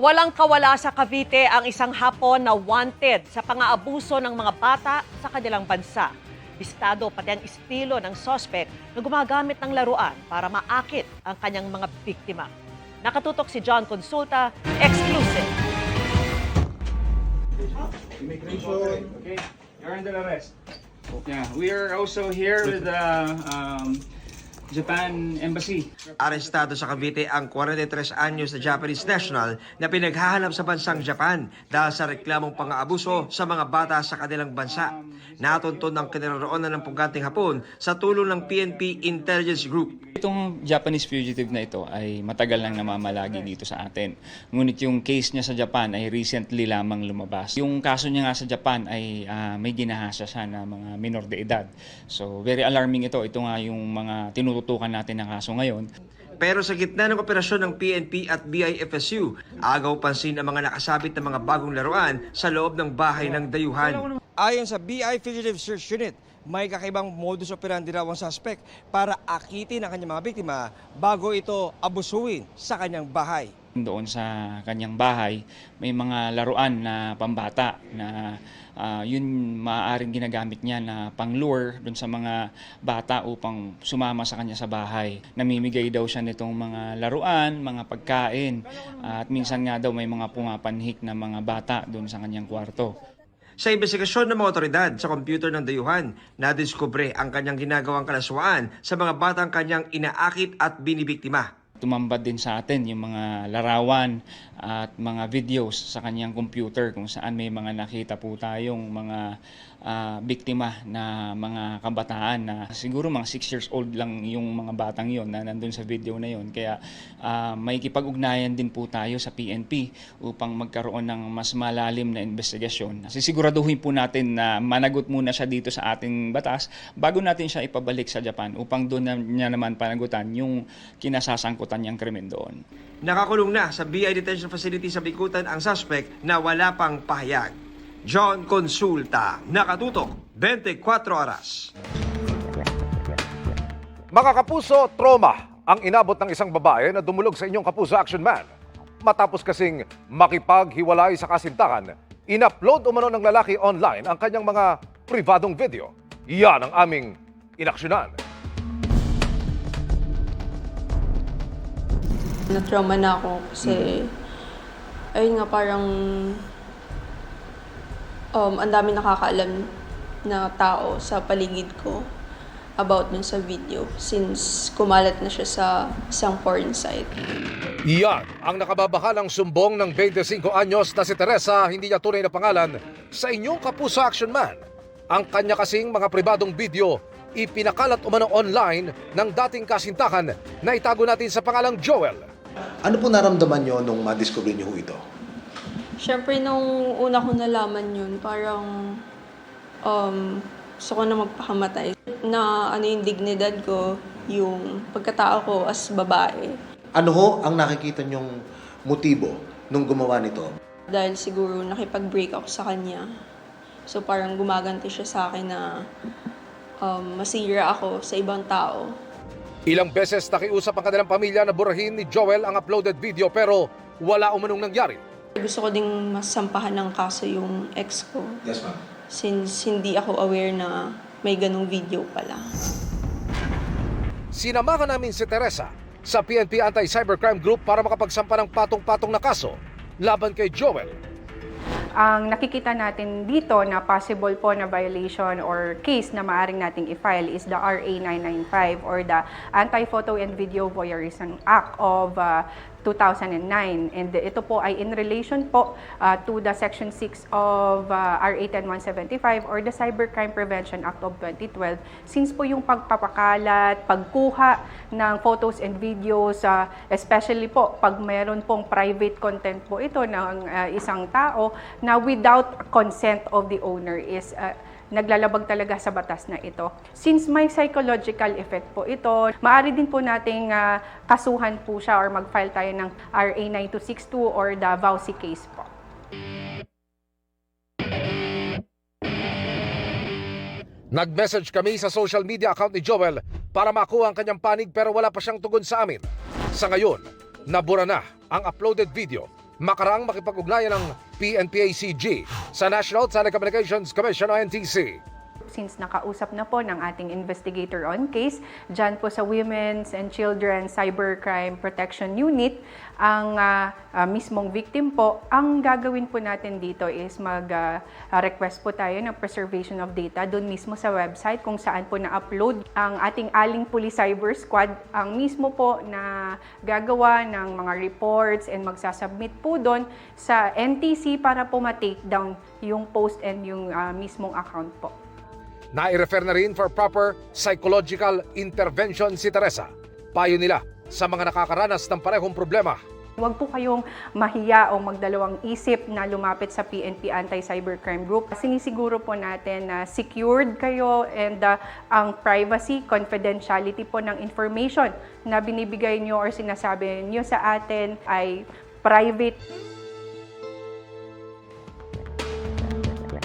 Walang kawala sa Cavite ang isang Hapon na wanted sa pang-aabuso ng mga bata sa kanilang bansa. Bistado pati ang estilo ng suspect na gumagamit ng laruan para maakit ang kanyang mga biktima. Nakatutok si John Consulta, exclusive. Okay, you're under arrest. Yeah, we are also here with the Japan Embassy. Arestado sa Cavite ang 43 anyos na Japanese national na pinaghahanap sa bansang Japan dahil sa reklamong pang-aabuso sa mga bata sa kanilang bansa. Natuntun ang kinaroroonan ng puganteng Hapon sa tulong ng PNP Intelligence Group. Itong Japanese fugitive na ito ay matagal nang namamalagi dito sa atin. Ngunit yung case niya sa Japan ay recently lamang lumabas. Yung kaso niya nga sa Japan ay may ginahasa siya na mga minor de edad. So very alarming ito. Ito nga yung mga tinututukan natin na kaso ngayon. Pero sa gitna ng operasyon ng PNP at BIFSU, agaw pansin ang mga nakasabit na mga bagong laruan sa loob ng bahay ng dayuhan. Ayon sa BI Fugitive Search Unit, may kakaibang modus operandi raw ang suspect para akitin ang kanyang mga biktima bago ito abusuin sa kanyang bahay. Doon sa kanyang bahay, may mga laruan na pambata na yun maaaring ginagamit niya na pang-lure doon sa mga bata upang sumama sa kanya sa bahay. Namimigay daw siya nitong mga laruan, mga pagkain at minsan nga daw may mga pumapanhik na mga bata doon sa kanyang kwarto. Sa investigasyon ng mga otoridad sa kompyuter ng dayuhan, nadiskubre ang kanyang ginagawang kalaswaan sa mga batang kanyang inaakit at binibiktima. Tumambad din sa atin yung mga larawan at mga videos sa kanyang computer kung saan may mga nakita po tayong mga biktima na mga kabataan na siguro mga 6 years old lang yung mga batang yon na nandun sa video na yon. Kaya may kipag-ugnayan din po tayo sa PNP upang magkaroon ng mas malalim na investigasyon. Sisiguraduhin po natin na managot muna siya dito sa ating batas bago natin siya ipabalik sa Japan upang doon niya naman panagutan yung kinasasangkutan niyang krimen doon. Nakakulong na sa BI Detention Facility sa Bikutan ang suspect na wala pang pahayag. John Consulta, nakatutok, 24 oras. Mga kapuso, trauma ang inabot ng isang babae na dumulog sa inyong Kapuso Action Man. Matapos kasing makipaghiwalay sa kasintahan, in-upload umano ng lalaki online ang kanyang mga pribadong video. Yan ang aming inaksyonan. Na-trauma na ako kasi ayun nga parang ang dami nakakaalam na tao sa paligid ko about dun sa video since kumalat na siya sa isang porn site. Yan ang nakababahalang sumbong ng 25 anyos na si Teresa, hindi niya tunay na pangalan, sa inyong Kapuso Action Man. Ang kanya kasing mga pribadong video ipinakalat umano online ng dating kasintahan na itago natin sa pangalang Joel. Ano po naramdaman nyo nung madiscover nyo ito? Siyempre nung una ko nalaman yun, parang gusto ko na magpakamatay. Na ano yung dignidad ko, yung pagkatao ko as babae. Ano ho ang nakikita nyong motibo nung gumawa nito? Dahil siguro nakipag-break ako sa kanya. So parang gumaganti siya sa akin na masira ako sa ibang tao. Ilang beses nakiusap ang kanilang pamilya na burahin ni Joel ang uploaded video pero wala umanong nangyari. Gusto ko ding masampahan ng kaso yung ex ko. Yes, ma'am. Since hindi ako aware na may ganong video pala. Sinamahan namin si Teresa sa PNP Anti-Cybercrime Group para makapagsampa ng patong-patong na kaso laban kay Joel. Ang nakikita natin dito na possible po na violation or case na maaring nating i-file is the RA 995 or the Anti-Photo and Video Voyeurism Act of 2009. And ito po ay in relation po to the Section 6 of RA 10175 or the Cybercrime Prevention Act of 2012. Since po yung pagpapakalat, pagkuha ng photos and videos, especially po pag mayroon pong private content po ito ng isang tao na without consent of the owner is naglalabag talaga sa batas na ito. Since may psychological effect po ito, maaari din po nating kasuhan po siya or mag-file tayo ng RA 9262 or the VAUSI case po. Nag-message kami sa social media account ni Joel para makuha ang kanyang panig pero wala pa siyang tugon sa amin. Sa ngayon, nabura na ang uploaded video makaraang makipag-ugnayan ng PNP-ACG sa National Telecommunications Commission o NTC. Since nakausap na po ng ating investigator on case, dyan po sa Women's and Children's Cybercrime Protection Unit, ang mismong victim po, ang gagawin po natin dito is mag-request po tayo ng preservation of data doon mismo sa website kung saan po na-upload ang ating Aling Police Cyber Squad, ang mismo po na gagawa ng mga reports and magsasubmit po doon sa NTC para po ma-take down yung post and yung mismong account po. Nai-refer na rin for proper psychological intervention si Teresa. Payo nila sa mga nakakaranas ng parehong problema. Huwag po kayong mahiya o magdalawang isip na lumapit sa PNP Anti-Cybercrime Group. Sinisiguro po natin na secured kayo and ang privacy, confidentiality po ng information na binibigay nyo or sinasabi nyo sa atin ay private.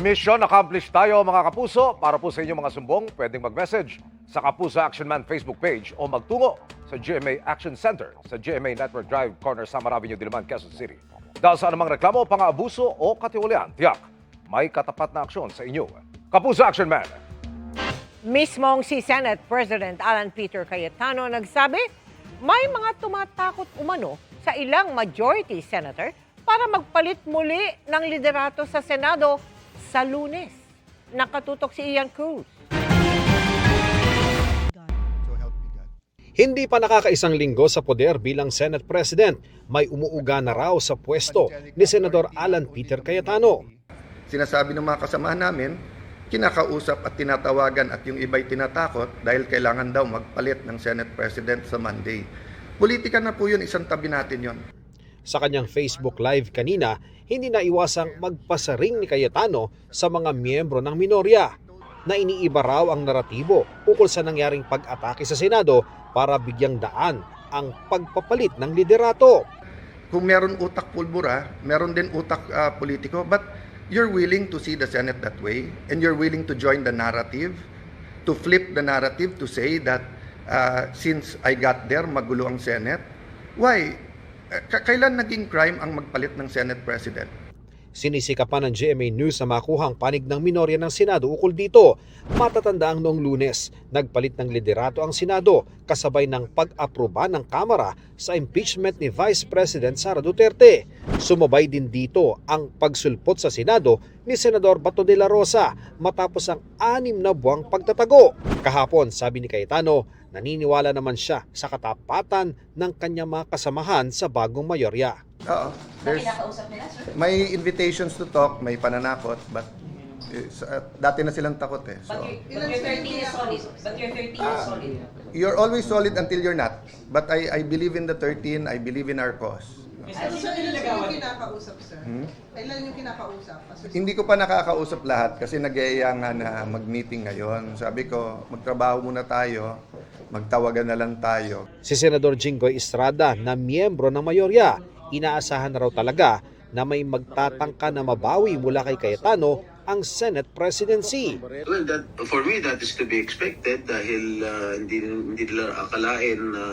Mission accomplished tayo mga kapuso. Para po sa inyong mga sumbong, pwedeng mag-message sa Kapuso Action Man Facebook page o magtungo sa GMA Action Center sa GMA Network Drive, corner Samar Avenue, Diliman, Quezon City. Dahil sa anumang reklamo, pang-aabuso o katiwalian, tiyak, may katapat na aksyon sa inyo. Kapuso Action Man. Mismong si Senate President Alan Peter Cayetano nagsabi, may mga tumatakot umano sa ilang majority senator para magpalit muli ng liderato sa Senado sa Lunes. Nakatutok si Ian Cruz. Hindi pa nakakaisang linggo sa poder bilang Senate President, may umuuga na raw sa pwesto ni Senador Alan Peter Cayetano. Sinasabi ng mga kasamahan namin, kinakausap at tinatawagan at yung iba'y tinatakot dahil kailangan daw magpalit ng Senate President sa Monday. Politika na po yun, isang tabi natin yun. Sa kanyang Facebook Live kanina, hindi na iwasang magpasaring ni Cayetano sa mga miyembro ng minorya na iniiba raw ang naratibo ukol sa nangyaring pag-atake sa Senado para bigyang daan ang pagpapalit ng liderato. Kung meron utak pulbura, meron din utak politiko, but you're willing to see the Senate that way and you're willing to join the narrative, to flip the narrative to say that since I got there, magulo ang Senate. Why? Kailan naging crime ang magpalit ng Senate President? Sinisikapan ng GMA News na makuhang panig ng minorya ng Senado ukol dito. Matatandaang noong Lunes, nagpalit ng liderato ang Senado kasabay ng pag-aproba ng Kamara sa impeachment ni Vice President Sara Duterte. Sumabay din dito ang pagsulpot sa Senado ni Senador Bato de la Rosa matapos ang 6 na buwang pagtatago. Kahapon, sabi ni Cayetano, naniniwala naman siya sa katapatan ng kanyang mga kasamahan sa bagong mayorya. Oo. May invitations to talk, may pananakot, but dati na silang takot eh. So, But your 13 is solid. But your 13 is solid. you're always solid until you're not. But I believe in the 13, I believe in our cause. Ano sa nilagawan? Kinakausap, sir? Kailan yung kinakausap? Hindi ko pa nakakausap lahat kasi nag-iaya nga na mag-meeting ngayon. Sabi ko, magtrabaho muna tayo, magtawagan na lang tayo. Si Senador Jinggoy Estrada na miyembro ng mayorya, inaasahan na raw talaga na may magtatangka na mabawi mula kay Cayetano ang Senate presidency. Well, for me, that is to be expected dahil hindi nila akalain na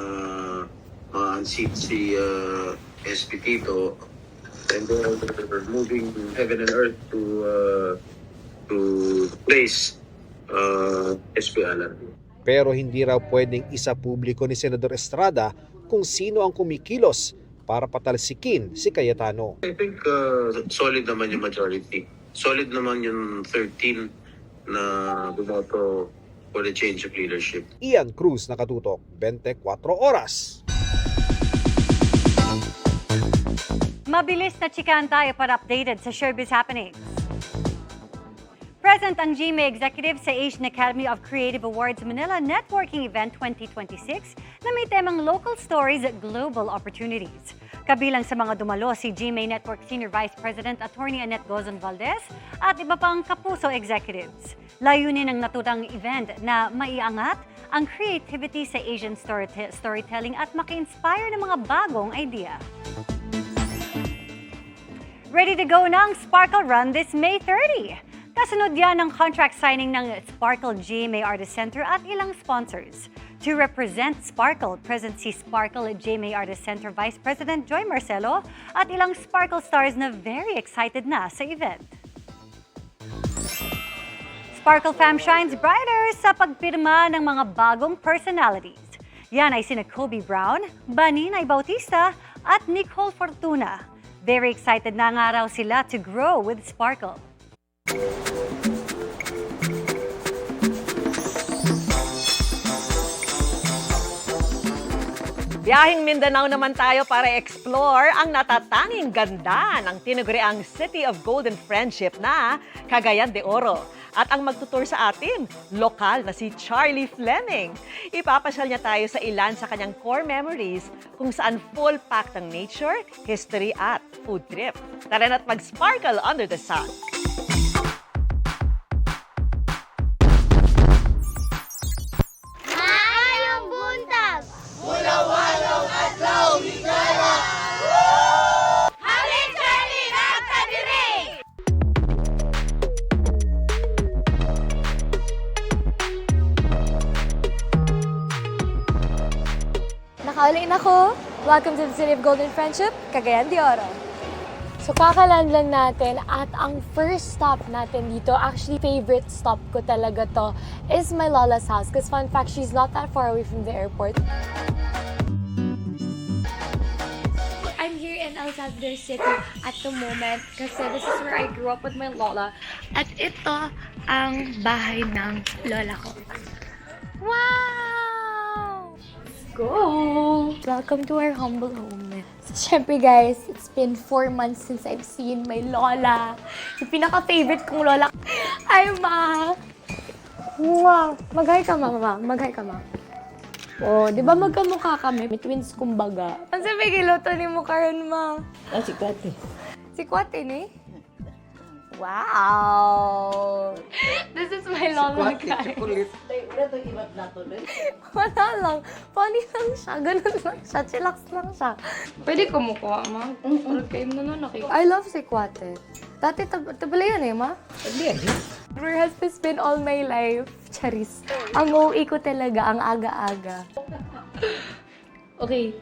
ma-unseat si SP Tito and they're moving heaven and earth to place SP Alan. Pero hindi raw pwedeng isa publiko ni Senador Estrada kung sino ang kumikilos para patalsikin si Cayetano. I think solid naman yung majority. Solid naman yung 13 na bumoto for the change of leadership. Ian Cruz, nakatutok, 24 oras. Mabilis na chikahan tayo para updated sa showbiz happenings. Present ang GMA Executive sa Asian Academy of Creative Awards Manila Networking Event 2026 na may temang Local Stories, Global Opportunities. Kabilang sa mga dumalo si GMA Network Senior Vice President Attorney Annette Gozon Valdez at iba pang kapuso executives. Layunin ng naturang event na maiangat ang creativity sa Asian storytelling at maki-inspire ng mga bagong idea. Ready to go na ang Sparkle Run this May 30. Kasunod yan ng contract signing ng Sparkle GMA Artist Center at ilang sponsors. To represent Sparkle, present si Sparkle at GMA Artist Center Vice President Joy Marcelo at ilang Sparkle stars na very excited na sa event. Sparkle Fam shines brighter sa pagpirma ng mga bagong personalities. Yan ay sina Kobe Brown, Baninay Bautista at Nicole Fortuna. Very excited na nga raw sila to grow with Sparkle. Biyaheng Mindanao naman tayo para explore ang natatanging ganda ng tinaguriang City of Golden Friendship na Cagayan de Oro. At ang magtutur sa atin, lokal na si Charlie Fleming. Ipapasyal niya tayo sa ilan sa kanyang core memories kung saan full packed ang nature, history at food trip. Tara na't mag-sparkle under the sun. Maayong buntag! Wala-walang adlaw, higala! Halin Charlie na kadiri! Nakauli na ako. Welcome to the City of Golden Friendship, Cagayan de Oro. So kakaland lang natin at ang first stop natin dito, actually favorite stop ko talaga to, is my lola's house. Because fun fact, she's not that far away from the airport. I'm here in El Salvador City at the moment kasi this is where I grew up with my lola. At ito ang bahay ng lola ko. Wow! Let's go! Welcome to our humble home. Siyempre guys, it's been 4 months since I've seen my lola. Yung pinaka-favorite kong lola. Ay, ma! Wow! Mag-hi ka, mama. Mag-hi ka, ma. Oh, di ba magkamukha kami? May twins kumbaga. Ang sabi kiloto ni mo karon, ma. Ah, si Kwate. Si Kwate ni? Wow! This is my lola, guys. Wala lang. Funny lang siya. Ganun lang siya. Chillax lang siya. Pwede kumukuha, ma. Okay, I love si Kwate. Dati tabala yun eh, ma? Where has this been all my life? Charis. Ang OA ko talaga, ang aga-aga. Okay.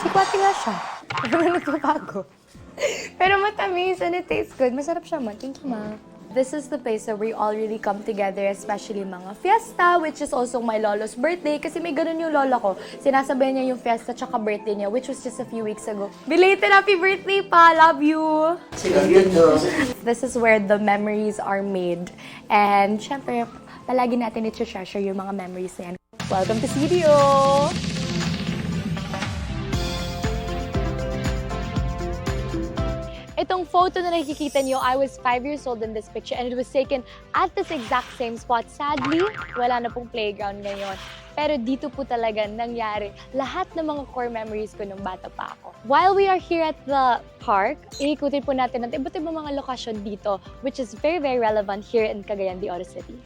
Si Kwate nga siya. Ano nagpapago? Pero matamis and it tastes good. Masarap siya, ma. Thank you, ma. This is the place where we all really come together, especially mga fiesta, which is also my lolo's birthday. Kasi may ganun yung lola ko. Sinasabay niya yung fiesta tsaka birthday niya, which was just a few weeks ago. Belated happy birthday, pa! Love you! This is where the memories are made. And syempre, palagi natin i-treasure yung mga memories na yan. Welcome to CDO! Itong photo na nakikita niyo, I was 5 years old in this picture and it was taken at this exact same spot. Sadly, wala na pong playground ngayon. Pero dito po talaga nangyari lahat ng mga core memories ko nung bata pa ako. While we are here at the park, iikutin po natin ang iba't ibang mga lokasyon dito, which is very, very relevant here in Cagayan de Oro City.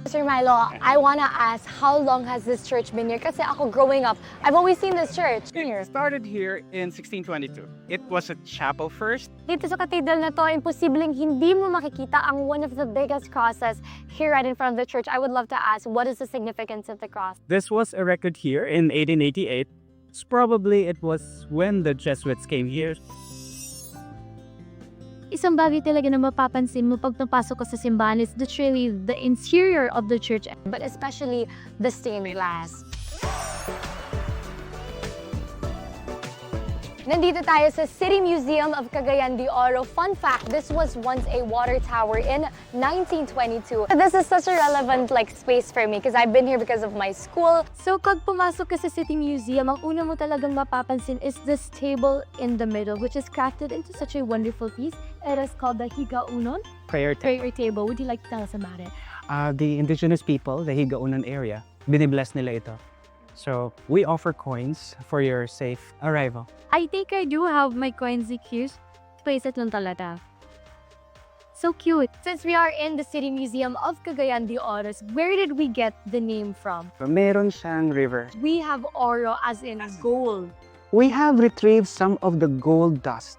Sir Milo, I wanna ask, how long has this church been here? Kasi ako growing up, I've always seen this church. It started here in 1622. It was a chapel first. Dito sa cathedral na to, imposibleng hindi mo makikita ang one of the biggest crosses here right in front of the church. I would love to ask, what is the significance of the cross? This was erected here in 1888. Probably it was when the Jesuits came here. Isang bagay talaga na mapapansin mo pag napasok ka sa simbahan is literally the interior of the church, but especially the stained glass. Nandito tayo sa City Museum of Cagayan de Oro. Fun fact, this was once a water tower in 1922. This is such a relevant space for me because I've been here because of my school. So pag pumasok ka sa City Museum, ang una mo talagang mapapansin is this table in the middle, which is crafted into such a wonderful piece. It is called the Higaunon Prayer table. Would you like to tell us about it? The indigenous people, the Higaunon area, binibless nila ito. So we offer coins for your safe arrival. I think I do have my coins here. Place it lang talaga. So cute. Since we are in the City Museum of Cagayan de Oro, where did we get the name from? Meron siyang river. We have oro as in gold. We have retrieved some of the gold dust.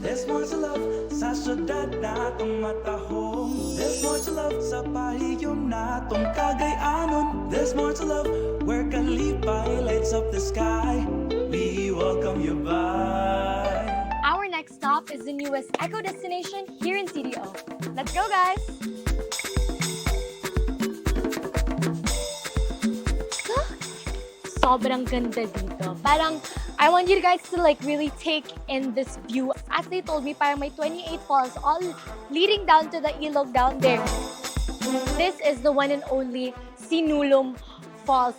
There's more to love sa syudad natong matahong. There's more to love sa pahiyon natong Cagayanon. There's more to love where Kalipay lights up the sky. We welcome you by. Our next stop is the newest eco destination here in CDO. Let's go, guys! Sobrang ganda dito. Parang, I want you guys to like really take in this view. As they told me, parang may 28 falls all leading down to the ilog down there. This is the one and only Sinulum Falls.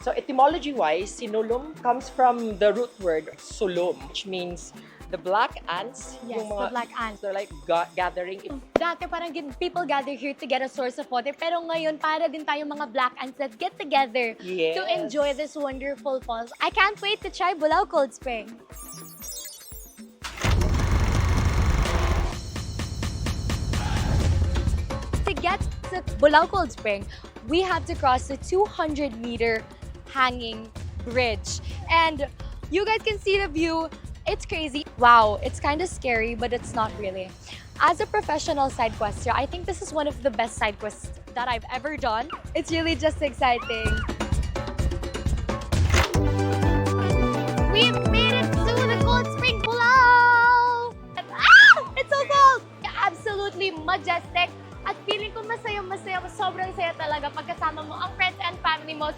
So etymology-wise, sinulum comes from the root word sulum, which means the black ants. Yes, the black ants. They're like gathering. Dati parang people gather here to get a source of water, pero ngayon para din tayong mga black ants that get together Yes. to enjoy this wonderful falls. I can't wait to try Bulao Cold Spring. To get to Bulao Cold Spring, we have to cross the 200-meter hanging bridge. And you guys can see the view. It's crazy. Wow, it's kind of scary, but it's not really. As a professional side quester, I think this is one of the best side quests that I've ever done. It's really just exciting. We've made it to the Cold Spring Bulao! Ah! It's so cold! Absolutely majestic. At feeling ko masaya-masaya, sobrang saya talaga pagkasama mo ang friends and family mo.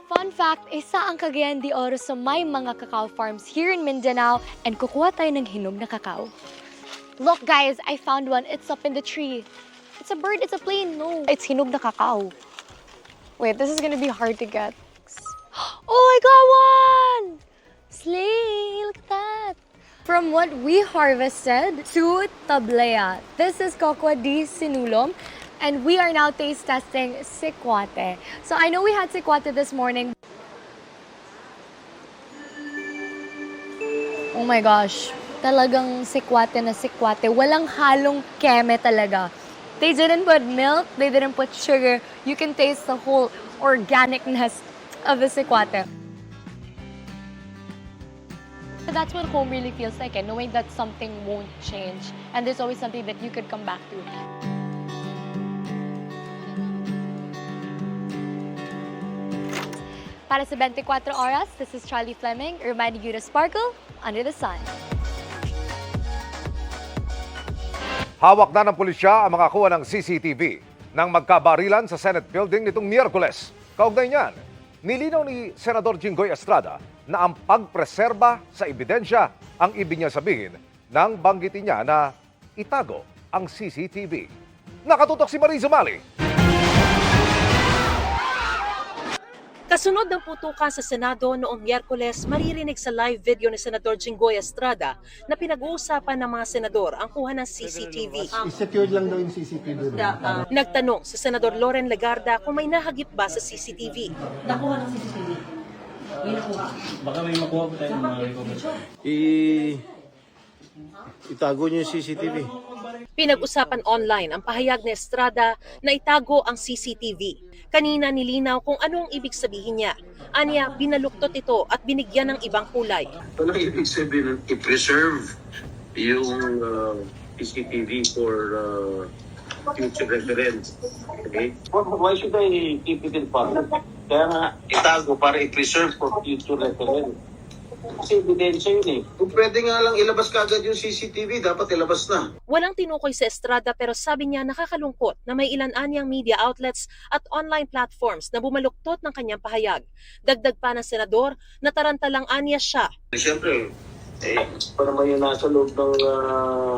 Fun fact, isa ang Cagayan de Oro sa may mga cacao farms here in Mindanao and kukuha tayo ng hinog na cacao. Look guys, I found one. It's up in the tree. It's a bird, it's a plane. No, it's hinog na cacao. Wait, this is gonna be hard to get. Oh, I got one! Slay, look at that. From what we harvested to tablea. This is Cocoa di Sinulom. And we are now taste testing sikwate. So I know we had sikwate this morning. Oh my gosh, talagang sikwate na sikwate. Walang halong keme talaga. They didn't put milk, they didn't put sugar. You can taste the whole organicness of the sikwate. That's what home really feels like, knowing that something won't change. And there's always something that you could come back to. Para sa 24 Oras, this is Charlie Fleming, reminding you to sparkle under the sun. Hawak na ng pulisya ang makakuha ng CCTV nang magkabarilan sa Senate building nitong Miyerkules. Kaugnay niyan, nilinaw ni Senador Jinggoy Estrada na ang pagpreserba sa ebidensya ang ibig niya sabihin nang banggitin niya na itago ang CCTV. Nakatutok si Marie Zumali. Kasunod ng putukan sa Senado noong Miyerkules, maririnig sa live video ni Senador Jinggoy Estrada na pinag-uusapan ng mga senador ang kuha ng CCTV. I-secured lang daw yung CCTV. Nagtanong si Senador Loren Legarda kung may nahagip ba sa CCTV. Nakuha ng CCTV. May nakuha. Baka may makuha po tayo ng mga recovery. Itago niyo yung CCTV. Pinag-usapan online ang pahayag ni Estrada na itago ang CCTV. Kanina nilinaw kung ano ang ibig sabihin niya. Anya, binaluktot ito at binigyan ng ibang kulay. Ano ibig sabihin ng i-preserve yung CCTV for future reference? Okay? Why should I keep it in public? Kaya nga, itago para i-preserve for future reference. Kasi ebidensya yun eh. Kung pwede nga lang ilabas kaagad yung CCTV, dapat ilabas na. Walang tinukoy sa Estrada pero sabi niya nakakalungkot na may ilan-anyang media outlets at online platforms na bumaluktot ng kanyang pahayag. Dagdag pa ng senador, natarantalang anya siya. Siyempre, para naman yung nasa loob ng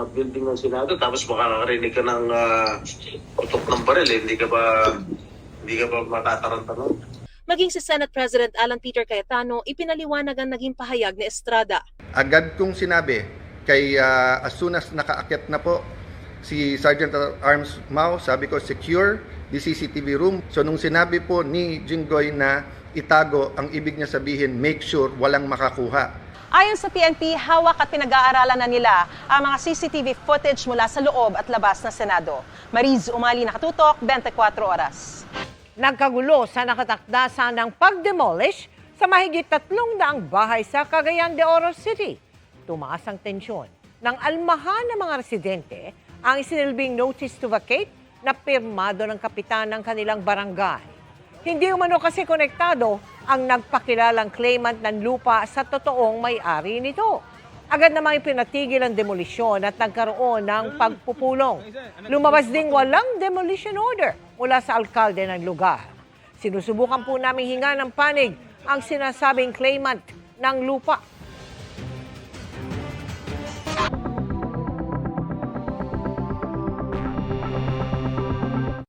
building ng Senado, tapos makakarinig ka ng utok ng baril, hindi ka ba matataranta nun? Maging si Senate President Alan Peter Cayetano, ipinaliwanag ang naging pahayag ni Estrada. Agad kong sinabi, as soon as nakaakyat na po si Sergeant at Arms Mao, sabi ko secure the CCTV room. So nung sinabi po ni Jinggoy na itago, ang ibig niya sabihin make sure walang makakuha. Ayon sa PNP, hawak at pinag-aaralan na nila ang mga CCTV footage mula sa loob at labas ng Senado. Mariz Umali, nakatutok, 24 Oras. Nagkagulo sa nakatakdasa ng pag-demolish sa mahigit 300 bahay sa Cagayan de Oro City. Tumaas ang tensyon ng almahan ng mga residente ang isinilbing notice to vacate na pirmado ng kapitan ng kanilang barangay. Hindi umano kasi konektado ang nagpakilalang claimant ng lupa sa totoong may-ari nito. Agad namang ipinatigil ang demolisyon at nagkaroon ng pagpupulong. Lumabas ding walang demolition order mula sa alkalde ng lugar. Sinusubukan po namin hinga ng panig ang sinasabing claimant ng lupa.